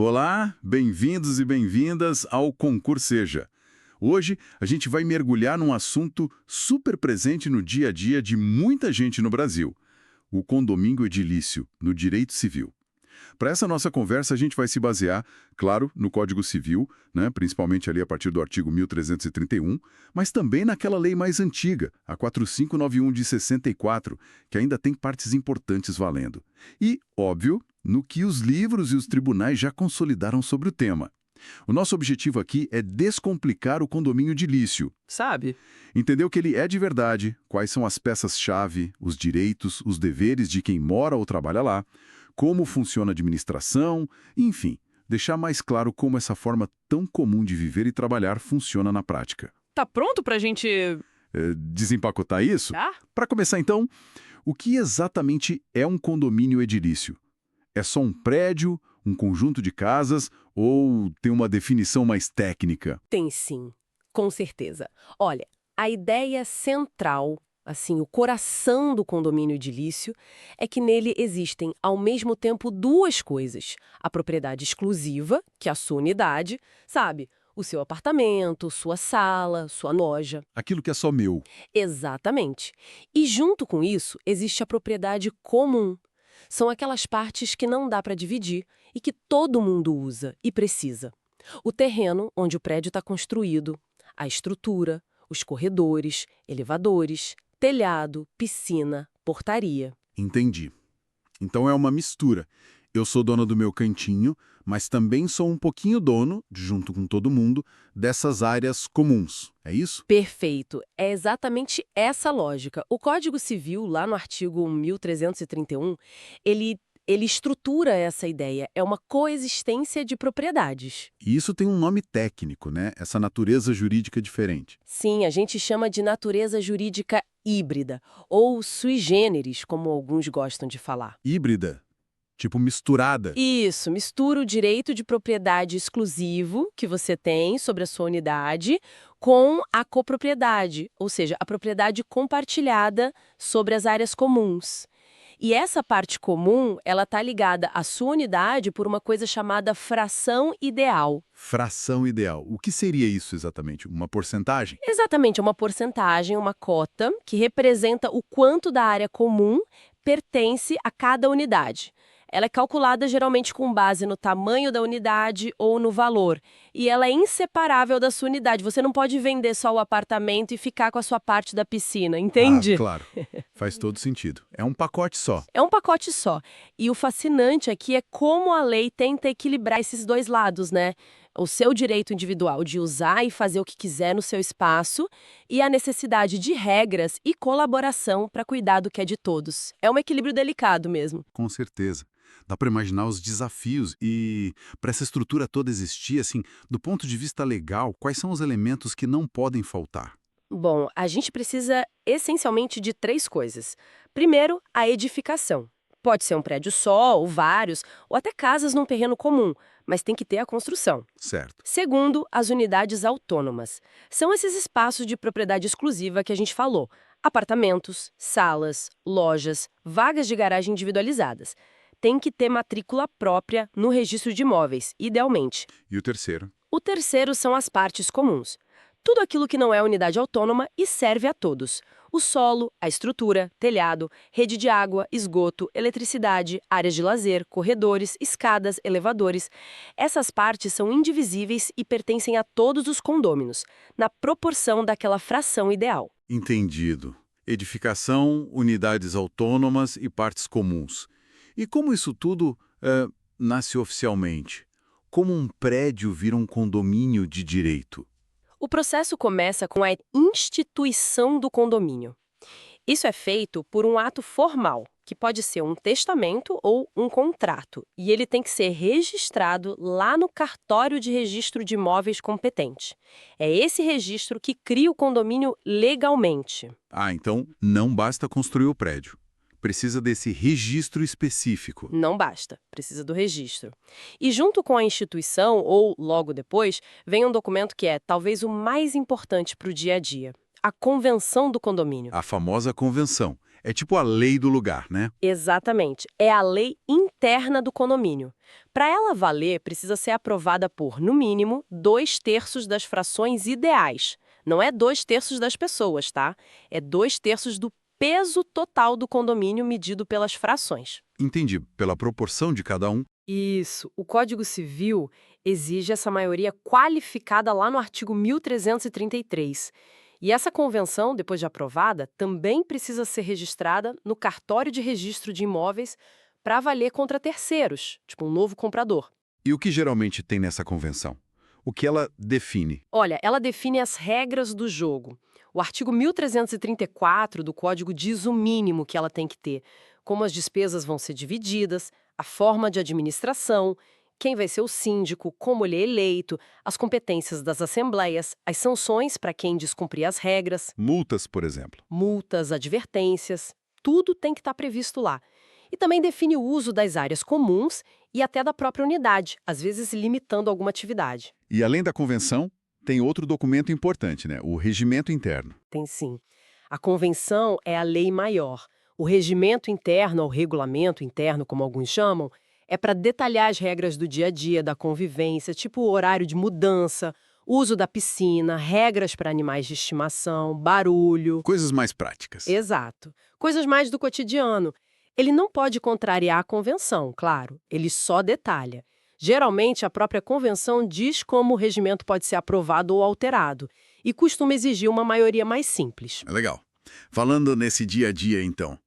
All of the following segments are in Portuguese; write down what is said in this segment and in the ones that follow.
Olá, bem-vindos e bem-vindas ao Concurseja. Hoje a gente vai mergulhar num assunto super presente no dia a dia de muita gente no Brasil: o condomínio edilício no direito civil. Para essa nossa conversa, a gente vai se basear, claro, no Código Civil, né, principalmente ali a partir do artigo 1331, mas também naquela lei mais antiga, a 4591 de 64, que ainda tem partes importantes valendo. E, óbvio, no que os livros e os tribunais já consolidaram sobre o tema. O nosso objetivo aqui é descomplicar o condomínio edilício. Sabe? Entender o que ele é de verdade, quais são as peças-chave, os direitos, os deveres de quem mora ou trabalha lá, como funciona a administração, enfim, deixar mais claro como essa forma tão comum de viver e trabalhar funciona na prática. Tá pronto pra gente... Desempacotar isso? Ah? Para começar então, o que exatamente é um condomínio edilício? É só um prédio, um conjunto de casas ou tem uma definição mais técnica? Tem sim, com certeza. Olha, a ideia central, assim, o coração do condomínio edilício, é que nele existem, ao mesmo tempo, duas coisas. A propriedade exclusiva, que é a sua unidade, sabe? O seu apartamento, sua sala, sua loja. Aquilo que é só meu. Exatamente. E junto com isso, existe a propriedade comum. São aquelas partes que não dá para dividir e que todo mundo usa e precisa. O terreno onde o prédio está construído, a estrutura, os corredores, elevadores, telhado, piscina, portaria. Entendi. Então é uma mistura. Eu sou dono do meu cantinho, mas também sou um pouquinho dono, junto com todo mundo, dessas áreas comuns. É isso? Perfeito. É exatamente essa lógica. O Código Civil, lá no artigo 1331, ele estrutura essa ideia. É uma coexistência de propriedades. E isso tem um nome técnico, né? Essa natureza jurídica diferente. Sim, a gente chama de natureza jurídica híbrida, ou sui generis, como alguns gostam de falar. Híbrida, tipo misturada. Isso, mistura o direito de propriedade exclusivo que você tem sobre a sua unidade com a copropriedade, ou seja, a propriedade compartilhada sobre as áreas comuns. E essa parte comum, ela está ligada à sua unidade por uma coisa chamada fração ideal. Fração ideal. O que seria isso exatamente? Uma porcentagem? Exatamente, é uma porcentagem, uma cota, que representa o quanto da área comum pertence a cada unidade. Ela é calculada geralmente com base no tamanho da unidade ou no valor. E ela é inseparável da sua unidade. Você não pode vender só o apartamento e ficar com a sua parte da piscina, entende? Ah, claro. Faz todo sentido. É um pacote só. É um pacote só. E o fascinante aqui é como a lei tenta equilibrar esses dois lados, né? O seu direito individual de usar e fazer o que quiser no seu espaço e a necessidade de regras e colaboração para cuidar do que é de todos. É um equilíbrio delicado mesmo. Com certeza. Dá para imaginar os desafios e, para essa estrutura toda existir, assim, do ponto de vista legal, quais são os elementos que não podem faltar? Bom, a gente precisa essencialmente de três coisas. Primeiro, a edificação. Pode ser um prédio só, ou vários, ou até casas num terreno comum, mas tem que ter a construção. Certo. Segundo, as unidades autônomas. São esses espaços de propriedade exclusiva que a gente falou. Apartamentos, salas, lojas, vagas de garagem individualizadas. Tem que ter matrícula própria no registro de imóveis, idealmente. E o terceiro? O terceiro são as partes comuns. Tudo aquilo que não é unidade autônoma e serve a todos. O solo, a estrutura, telhado, rede de água, esgoto, eletricidade, áreas de lazer, corredores, escadas, elevadores. Essas partes são indivisíveis e pertencem a todos os condôminos, na proporção daquela fração ideal. Entendido. Edificação, unidades autônomas e partes comuns. E como isso tudo nasce oficialmente? Como um prédio vira um condomínio de direito? O processo começa com a instituição do condomínio. Isso é feito por um ato formal, que pode ser um testamento ou um contrato, e ele tem que ser registrado lá no cartório de registro de imóveis competente. É esse registro que cria o condomínio legalmente. Ah, então não basta construir o prédio. Precisa desse registro específico. Não basta, precisa do registro. E junto com a instituição, ou logo depois, vem um documento que é talvez o mais importante para o dia a dia: a convenção do condomínio. A famosa convenção. É tipo a lei do lugar, né? Exatamente. É a lei interna do condomínio. Para ela valer, precisa ser aprovada por, no mínimo, 2/3 das frações ideais. Não é 2/3 das pessoas, tá? É 2/3 do peso total do condomínio medido pelas frações. Entendi, pela proporção de cada um. Isso. O Código Civil exige essa maioria qualificada lá no artigo 1333. E essa convenção, depois de aprovada, também precisa ser registrada no cartório de registro de imóveis para valer contra terceiros, tipo um novo comprador. E o que geralmente tem nessa convenção? O que ela define? Olha, ela define as regras do jogo. O artigo 1334 do Código diz o mínimo que ela tem que ter, como as despesas vão ser divididas, a forma de administração, quem vai ser o síndico, como ele é eleito, as competências das assembleias, as sanções para quem descumprir as regras, Multas, por exemplo. multas, advertências, tudo tem que estar previsto lá. E também define o uso das áreas comuns e até da própria unidade, às vezes limitando alguma atividade. E além da convenção, tem outro documento importante, né? O regimento interno. Tem sim. A convenção é a lei maior. O regimento interno, ou regulamento interno, como alguns chamam, é para detalhar as regras do dia a dia, da convivência, tipo o horário de mudança, uso da piscina, regras para animais de estimação, barulho. Coisas mais práticas. Exato. Coisas mais do cotidiano. Ele não pode contrariar a convenção, claro. Ele só detalha. Geralmente, a própria convenção diz como o regimento pode ser aprovado ou alterado e costuma exigir uma maioria mais simples. É legal. Falando nesse dia a dia, então,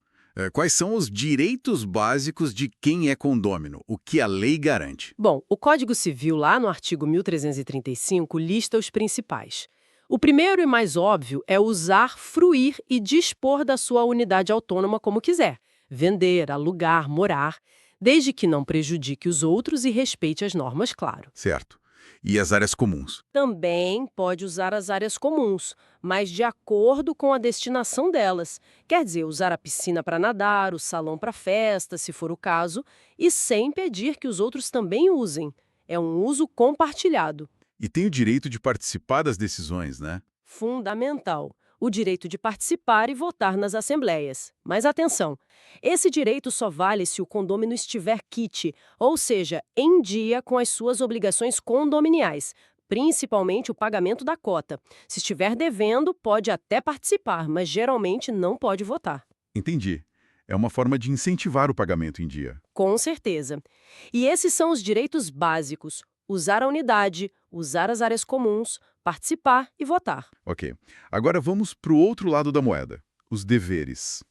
quais são os direitos básicos de quem é condômino? O que a lei garante? Bom, o Código Civil, lá no artigo 1335, lista os principais. O primeiro e mais óbvio é usar, fruir e dispor da sua unidade autônoma como quiser. Vender, alugar, morar, desde que não prejudique os outros e respeite as normas, claro. Certo. E as áreas comuns? Também pode usar as áreas comuns, mas de acordo com a destinação delas. Quer dizer, usar a piscina para nadar, o salão para festa, se for o caso, e sem pedir que os outros também usem. É um uso compartilhado. E tem o direito de participar das decisões, né? Fundamental. O direito de participar e votar nas assembleias. Mas atenção, esse direito só vale se o condômino estiver quite, ou seja, em dia com as suas obrigações condominiais, principalmente o pagamento da cota. Se estiver devendo, pode até participar, mas geralmente não pode votar. Entendi. É uma forma de incentivar o pagamento em dia. Com certeza. E esses são os direitos básicos: usar a unidade, usar as áreas comuns, participar e votar. Ok. Agora vamos para o outro lado da moeda, os deveres.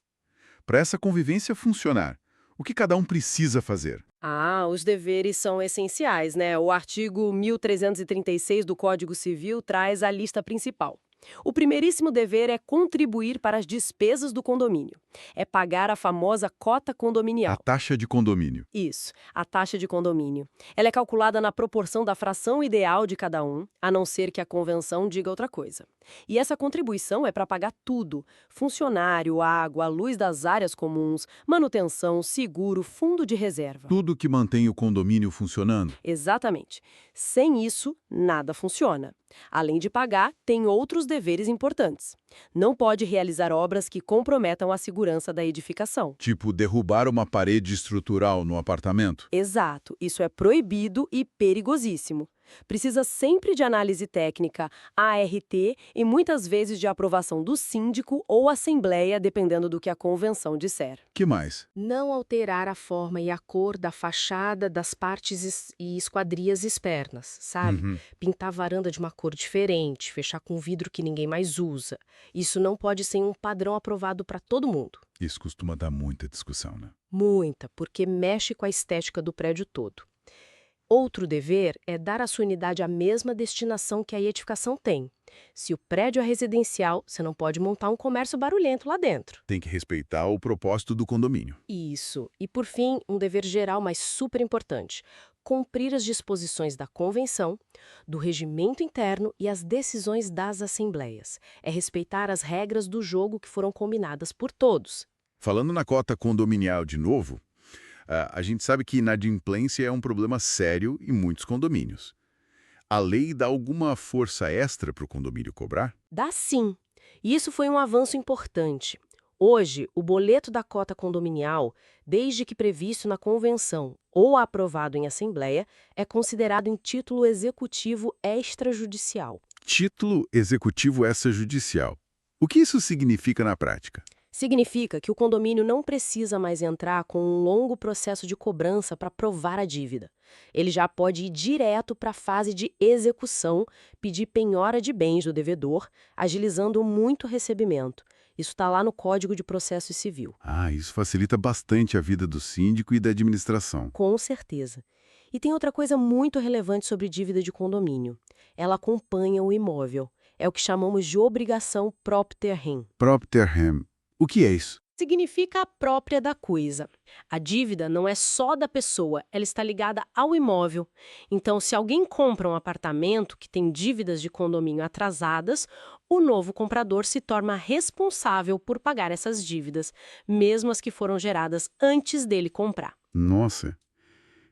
Para essa convivência funcionar, o que cada um precisa fazer? Ah, os deveres são essenciais, né? O artigo 1336 do Código Civil traz a lista principal. O primeiríssimo dever é contribuir para as despesas do condomínio. É pagar a famosa cota condominial. A taxa de condomínio. Isso, a taxa de condomínio. Ela é calculada na proporção da fração ideal de cada um, a não ser que a convenção diga outra coisa. E essa contribuição é para pagar tudo: funcionário, água, luz das áreas comuns, manutenção, seguro, fundo de reserva. Tudo que mantém o condomínio funcionando. Exatamente. Sem isso, nada funciona. Além de pagar, tem outros deveres importantes. Não pode realizar obras que comprometam a segurança da edificação. Tipo, derrubar uma parede estrutural no apartamento? Exato, isso é proibido e perigosíssimo. Precisa sempre de análise técnica, ART e muitas vezes de aprovação do síndico ou assembleia, dependendo do que a convenção disser. Que mais? Não alterar a forma e a cor da fachada das partes e esquadrias externas, sabe? Uhum. Pintar a varanda de uma cor diferente, fechar com vidro que ninguém mais usa. Isso não pode ser um padrão aprovado para todo mundo. Isso costuma dar muita discussão, né? Muita, porque mexe com a estética do prédio todo. Outro dever é dar à sua unidade a mesma destinação que a edificação tem. Se o prédio é residencial, você não pode montar um comércio barulhento lá dentro. Tem que respeitar o propósito do condomínio. Isso. E, por fim, um dever geral, mas super importante: cumprir as disposições da convenção, do regimento interno e as decisões das assembleias. É respeitar as regras do jogo que foram combinadas por todos. Falando na cota condominial de novo, a gente sabe que inadimplência é um problema sério em muitos condomínios. A lei dá alguma força extra para o condomínio cobrar? Dá sim. E isso foi um avanço importante. Hoje, o boleto da cota condominial, desde que previsto na convenção ou aprovado em assembleia, é considerado em título executivo extrajudicial. Título executivo extrajudicial. O que isso significa na prática? Significa que o condomínio não precisa mais entrar com um longo processo de cobrança para provar a dívida. Ele já pode ir direto para a fase de execução, pedir penhora de bens do devedor, agilizando muito o recebimento. Isso está lá no Código de Processo Civil. Ah, isso facilita bastante a vida do síndico e da administração. Com certeza. E tem outra coisa muito relevante sobre dívida de condomínio. Ela acompanha o imóvel. É o que chamamos de obrigação propter rem. Propter rem. O que é isso? Significa a própria da coisa. A dívida não é só da pessoa, ela está ligada ao imóvel. Então, se alguém compra um apartamento que tem dívidas de condomínio atrasadas, o novo comprador se torna responsável por pagar essas dívidas, mesmo as que foram geradas antes dele comprar. Nossa,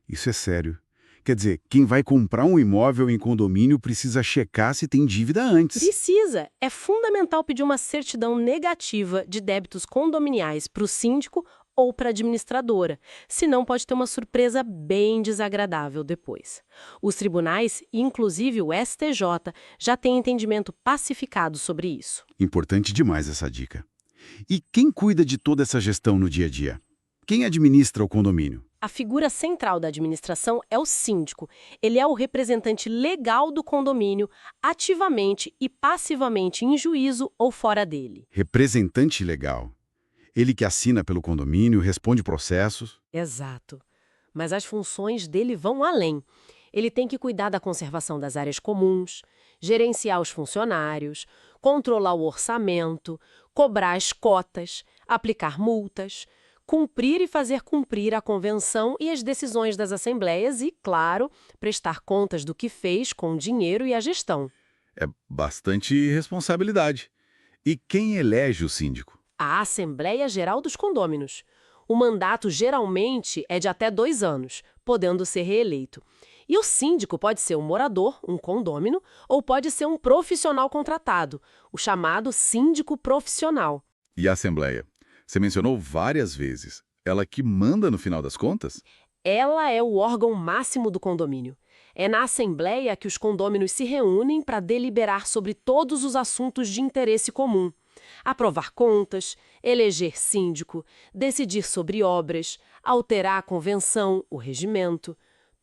isso é sério. Quer dizer, quem vai comprar um imóvel em condomínio precisa checar se tem dívida antes. Precisa! É fundamental pedir uma certidão negativa de débitos condominiais para o síndico ou para a administradora, senão pode ter uma surpresa bem desagradável depois. Os tribunais, inclusive o STJ, já têm entendimento pacificado sobre isso. Importante demais essa dica. E quem cuida de toda essa gestão no dia a dia? Quem administra o condomínio? A figura central da administração é o síndico. Ele é o representante legal do condomínio, ativamente e passivamente em juízo ou fora dele. Representante legal. Ele que assina pelo condomínio, responde processos. Exato. Mas as funções dele vão além. Ele tem que cuidar da conservação das áreas comuns, gerenciar os funcionários, controlar o orçamento, cobrar as cotas, aplicar multas, cumprir e fazer cumprir a convenção e as decisões das assembleias e, claro, prestar contas do que fez com o dinheiro e a gestão. É bastante responsabilidade. E quem elege o síndico? A Assembleia Geral dos Condôminos. O mandato geralmente é de até 2 anos, podendo ser reeleito. E o síndico pode ser um morador, um condômino, ou pode ser um profissional contratado, o chamado síndico profissional. E a Assembleia? Você mencionou várias vezes. Ela que manda no final das contas? Ela é o órgão máximo do condomínio. É na Assembleia que os condôminos se reúnem para deliberar sobre todos os assuntos de interesse comum. Aprovar contas, eleger síndico, decidir sobre obras, alterar a convenção, o regimento.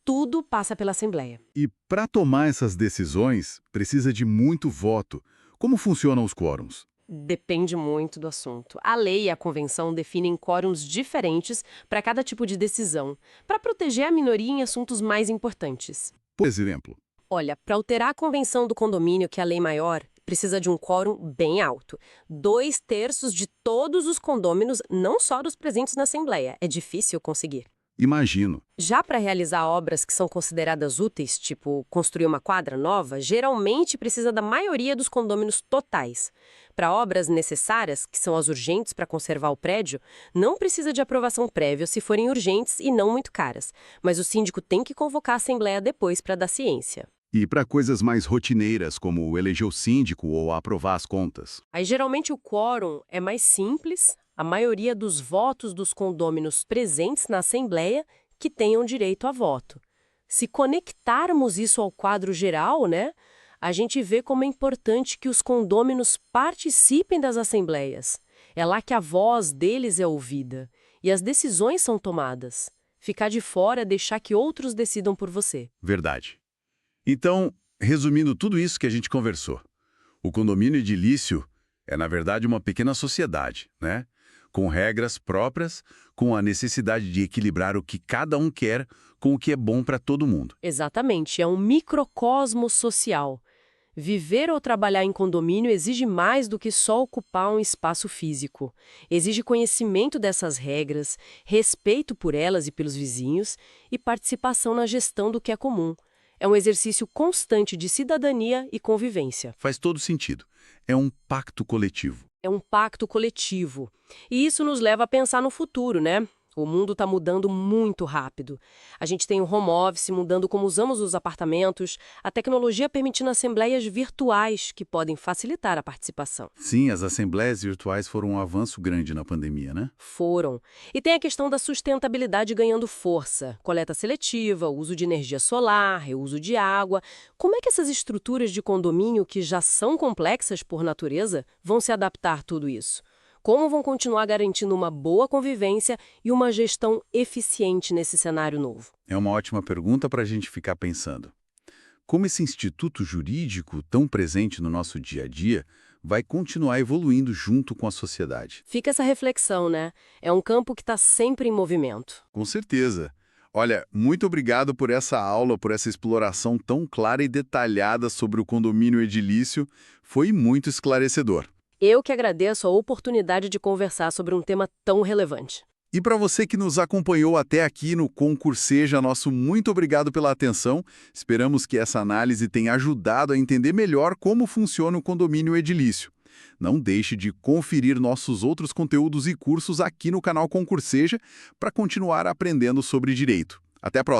Tudo passa pela Assembleia. E para tomar essas decisões, precisa de muito voto. Como funcionam os quórums? Depende muito do assunto. A lei e a convenção definem quórums diferentes para cada tipo de decisão, para proteger a minoria em assuntos mais importantes. Por exemplo, Olha, para alterar a convenção do condomínio, que é a lei maior, precisa de um quórum bem alto. 2/3 de todos os condôminos, não só dos presentes na Assembleia. É difícil conseguir. imagino. Já para realizar obras que são consideradas úteis, tipo construir uma quadra nova, geralmente precisa da maioria dos condôminos totais. Para obras necessárias, que são as urgentes para conservar o prédio, não precisa de aprovação prévia se forem urgentes e não muito caras. Mas o síndico tem que convocar a Assembleia depois para dar ciência. E para coisas mais rotineiras, como eleger o síndico ou aprovar as contas? Aí geralmente o quórum é mais simples, a maioria dos votos dos condôminos presentes na Assembleia que tenham direito a voto. Se conectarmos isso ao quadro geral, né, a gente vê como é importante que os condôminos participem das assembleias. É lá que a voz deles é ouvida e as decisões são tomadas. Ficar de fora é deixar que outros decidam por você. Verdade. Então, resumindo tudo isso que a gente conversou, o condomínio edilício é, na verdade, uma pequena sociedade, né? Com regras próprias, com a necessidade de equilibrar o que cada um quer com o que é bom para todo mundo. Exatamente, é um microcosmo social. Viver ou trabalhar em condomínio exige mais do que só ocupar um espaço físico. Exige conhecimento dessas regras, respeito por elas e pelos vizinhos e participação na gestão do que é comum. É um exercício constante de cidadania e convivência. Faz todo sentido. É um pacto coletivo. É um pacto coletivo. E isso nos leva a pensar no futuro, né? O mundo está mudando muito rápido. A gente tem o home office mudando como usamos os apartamentos, a tecnologia permitindo assembleias virtuais que podem facilitar a participação. Sim, as assembleias virtuais foram um avanço grande na pandemia, né? Foram. E tem a questão da sustentabilidade ganhando força. Coleta seletiva, uso de energia solar, reuso de água. Como é que essas estruturas de condomínio, que já são complexas por natureza, vão se adaptar a tudo isso? Como vão continuar garantindo uma boa convivência e uma gestão eficiente nesse cenário novo? É uma ótima pergunta para a gente ficar pensando. Como esse instituto jurídico, tão presente no nosso dia a dia, vai continuar evoluindo junto com a sociedade? Fica essa reflexão, né? É um campo que está sempre em movimento. Com certeza. Olha, muito obrigado por essa aula, por essa exploração tão clara e detalhada sobre o condomínio edilício. Foi muito esclarecedor. Eu que agradeço a oportunidade de conversar sobre um tema tão relevante. E para você que nos acompanhou até aqui no Concurseja, nosso muito obrigado pela atenção. Esperamos que essa análise tenha ajudado a entender melhor como funciona o condomínio edilício. Não deixe de conferir nossos outros conteúdos e cursos aqui no canal Concurseja para continuar aprendendo sobre direito. Até a próxima!